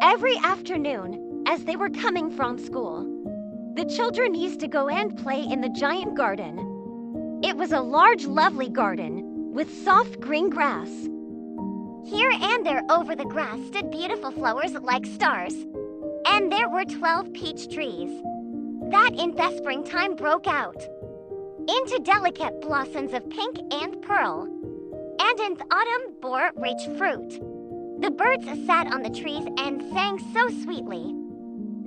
Every afternoon, as they were coming from school, the children used to go and play in the giant garden. It was a large, lovely garden with soft green grass. Here and there over the grass stood beautiful flowers like stars. And there were 12 peach trees that in the springtime broke out into delicate blossoms of pink and pearl, and in the autumn bore rich fruit. The birds sat on the trees and sang so sweetly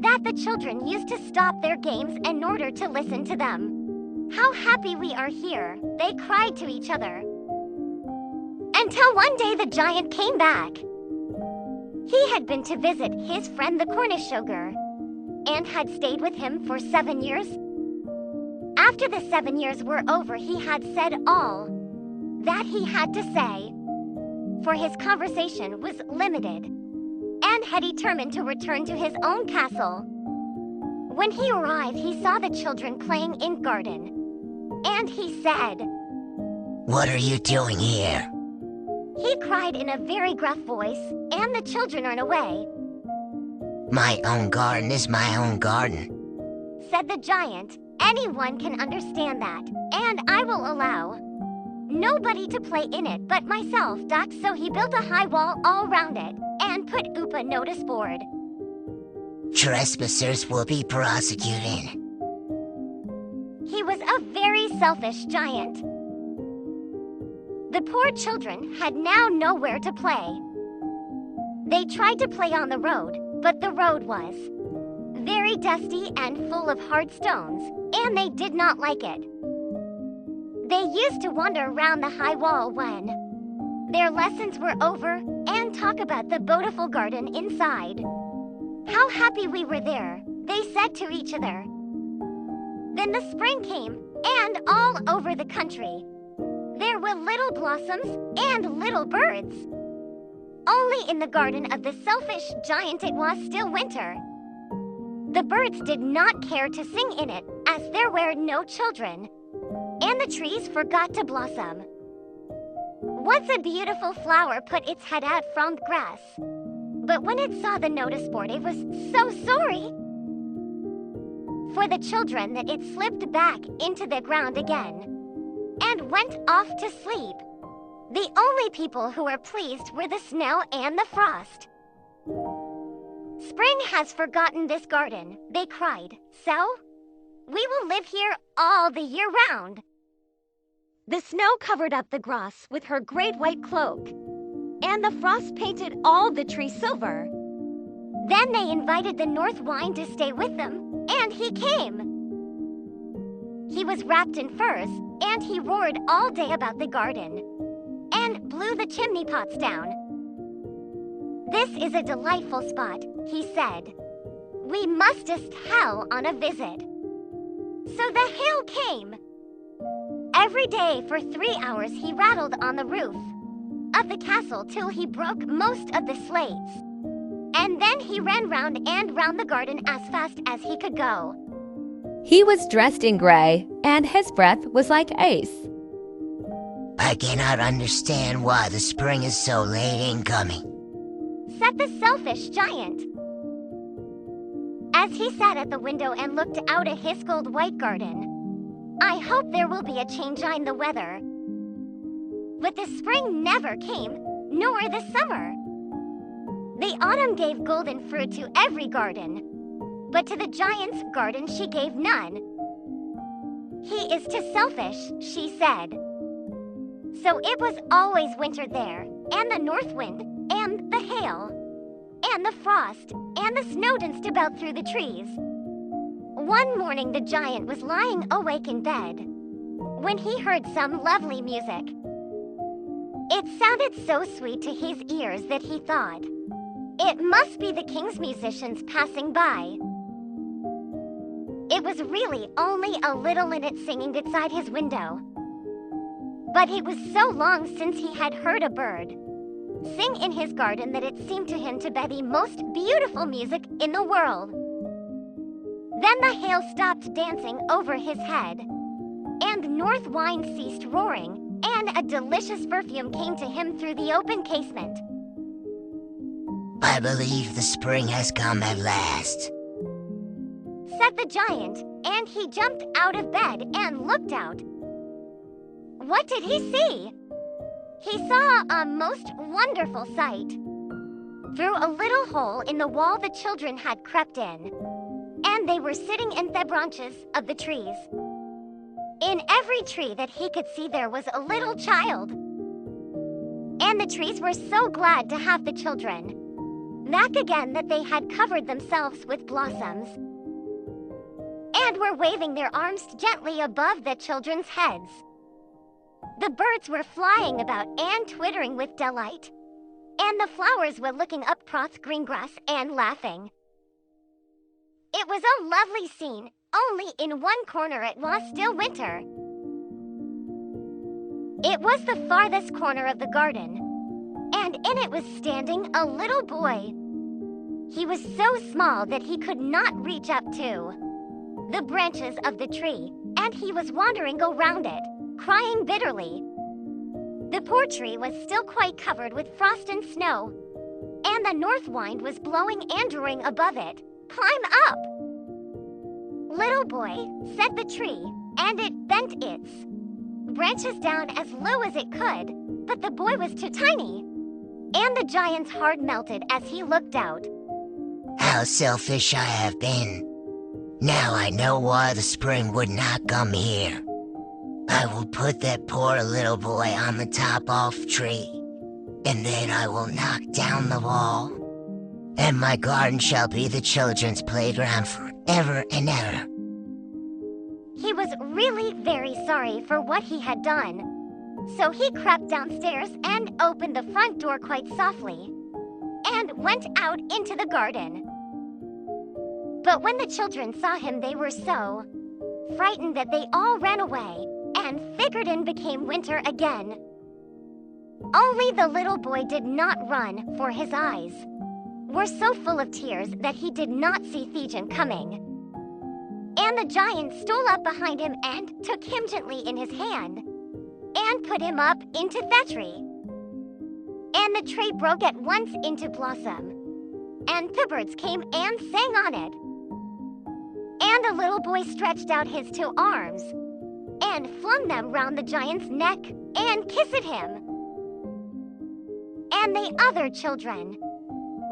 that the children used to stop their games in order to listen to them. "How happy we are here," they cried to each other. Until one day the giant came back. He had been to visit his friend the Cornish ogre and had stayed with him for 7 years. After the 7 years were over, he had said all that he had to say, for his conversation was limited, and had determined to return to his own castle. When he arrived, he saw the children playing in the garden, and he said, "What are you doing here?" He cried in a very gruff voice, and the children ran away. "My own garden is my own garden," said the giant. "Anyone can understand that, and I will allow nobody to play in it but myself." So he built a high wall all round it and put up a notice board. "Trespassers will be prosecuted." He was a very selfish giant. The poor children had now nowhere to play. They tried to play on the road, but the road was very dusty and full of hard stones, and they did not like it. They used to wander around the high wall when their lessons were over and talk about the beautiful garden inside. "How happy we were there," they said to each other. Then the spring came, and all over the country there were little blossoms and little birds. Only in the garden of the selfish giant it was still winter. The birds did not care to sing in it, as there were no children, and the trees forgot to blossom. Once a beautiful flower put its head out from the grass, but when it saw the notice board it was so sorry for the children that it slipped back into the ground again and went off to sleep. The only people who were pleased were the snow and the frost. "Spring has forgotten this garden," they cried, "so we will live here all the year round." The snow covered up the grass with her great white cloak, and the frost painted all the trees silver. Then they invited the north wind to stay with them, and he came. He was wrapped in furs, and he roared all day about the garden and blew the chimney pots down. "This is a delightful spot," he said. "We must just hail on a visit." So the hail came. Every day for 3 hours he rattled on the roof of the castle till he broke most of the slates. And then he ran round and round the garden as fast as he could go. He was dressed in gray, and his breath was like ice. "I cannot understand why the spring is so late in coming," said the selfish giant, as he sat at the window and looked out at his gold white garden. "I hope there will be a change in the weather." But the spring never came, nor the summer. The autumn gave golden fruit to every garden, but to the giant's garden she gave none. "He is too selfish," she said. So it was always winter there, and the north wind, and the hail, and the frost, and the snow danced about through the trees. One morning the giant was lying awake in bed when he heard some lovely music. It sounded so sweet to his ears that he thought, "It must be the king's musicians passing by." It was really only a little linnet singing beside his window. But it was so long since he had heard a bird sing in his garden that it seemed to him to be the most beautiful music in the world. Then the hail stopped dancing over his head, and north wind ceased roaring, and a delicious perfume came to him through the open casement. I believe the spring has come at last, said the giant, and he jumped out of bed and looked out. What did he see? He saw a most wonderful sight. Through a little hole in the wall the children had crept in, and they were sitting in the branches of the trees. In every tree that he could see there was a little child. And the trees were so glad to have the children back again that they had covered themselves with blossoms and were waving their arms gently above the children's heads. The birds were flying about and twittering with delight, and the flowers were looking up across green grass and laughing. It was a lovely scene, only in one corner it was still winter. It was the farthest corner of the garden, and in it was standing a little boy. He was so small that he could not reach up to the branches of the tree, and he was wandering around it, crying bitterly. The poor tree was still quite covered with frost and snow, and the north wind was blowing and roaring above it. Climb up! Little boy, said the tree, and it bent its branches down as low as it could, but the boy was too tiny, and the giant's heart melted as he looked out. How selfish I have been. Now I know why the spring would not come here. I will put that poor little boy on the top off tree, and then I will knock down the wall, and my garden shall be the children's playground forever and ever. He was really very sorry for what he had done, so he crept downstairs and opened the front door quite softly, and went out into the garden. But when the children saw him, they were so frightened that they all ran away, and figured in became winter again. Only the little boy did not run, for his eyes were so full of tears that he did not see Thejan coming. And the giant stole up behind him and took him gently in his hand, and put him up into the tree. And the tree broke at once into blossom, and the birds came and sang on it. And the little boy stretched out his two arms, and flung them round the giant's neck, and kissed him. And the other children,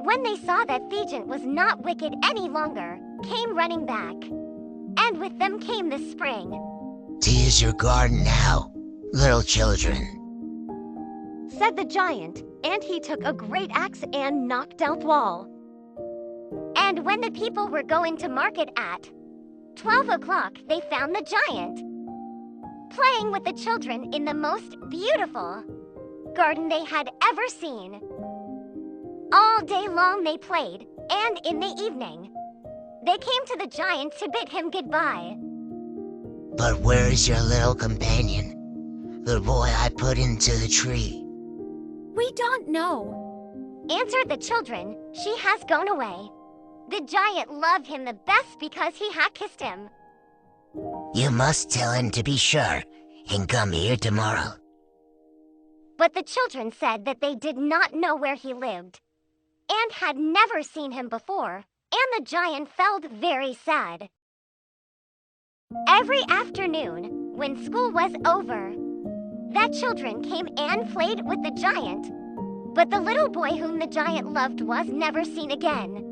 when they saw that Thejan was not wicked any longer, came running back, and with them came the spring. Tis your garden now, little children, said the giant, and he took a great axe and knocked down the wall. And when the people were going to market at 12 o'clock, they found the giant playing with the children in the most beautiful garden they had ever seen. All day long they played, and in the evening, they came to the giant to bid him goodbye. But where is your little companion, the boy I put into the tree? We don't know, answered the children. She has gone away. The giant loved him the best because he had kissed him. You must tell him to be sure and come here tomorrow. But the children said that they did not know where he lived, and had never seen him before, and the giant felt very sad. Every afternoon, when school was over, the children came and played with the giant, but the little boy whom the giant loved was never seen again.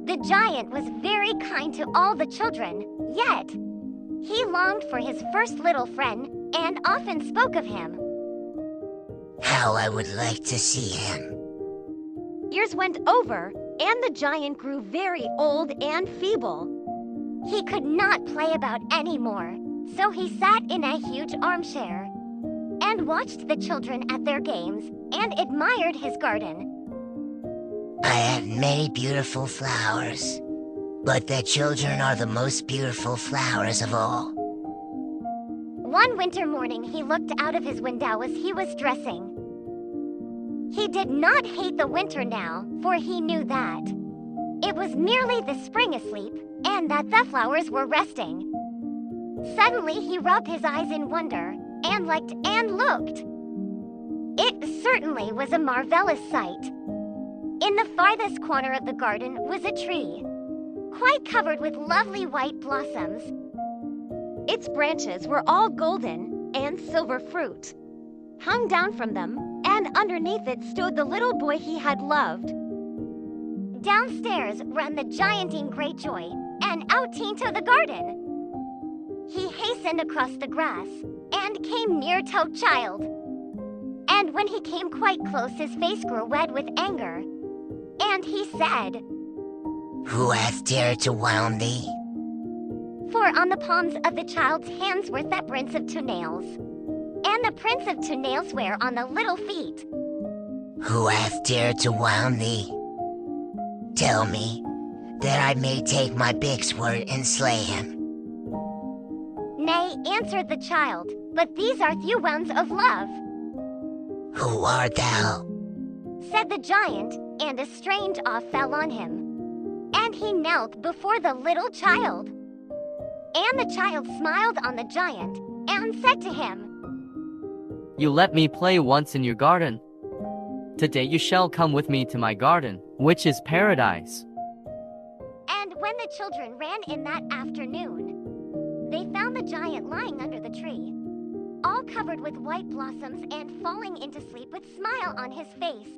The giant was very kind to all the children, yet he longed for his first little friend and often spoke of him. How I would like to see him. Years went over, and the giant grew very old and feeble. He could not play about anymore, so he sat in a huge armchair and watched the children at their games and admired his garden. I have many beautiful flowers, but the children are the most beautiful flowers of all. One winter morning he looked out of his window as he was dressing. He did not hate the winter now, for he knew that it was merely the spring asleep, and that the flowers were resting. Suddenly he rubbed his eyes in wonder, and looked. It certainly was a marvelous sight. In the farthest corner of the garden was a tree, quite covered with lovely white blossoms. Its branches were all golden and silver fruit hung down from them, and underneath it stood the little boy he had loved. Downstairs ran the gianting Greyjoy, and out into the garden. He hastened across the grass and came near Toad Child. And when he came quite close, his face grew red with anger. And he said, Who hath dared to wound thee? For on the palms of the child's hands were the prints of 2 nails, and the prints of 2 nails were on the little feet. Who hath dared to wound thee? Tell me, that I may take my big sword and slay him. Nay, answered the child, but these are few wounds of love, Who art thou? said the giant, and a strange awe fell on him. And he knelt before the little child. And the child smiled on the giant, and said to him, You let me play once in your garden. Today you shall come with me to my garden, which is paradise. And when the children ran in that afternoon, they found the giant lying under the tree, all covered with white blossoms and falling into sleep with smile on his face.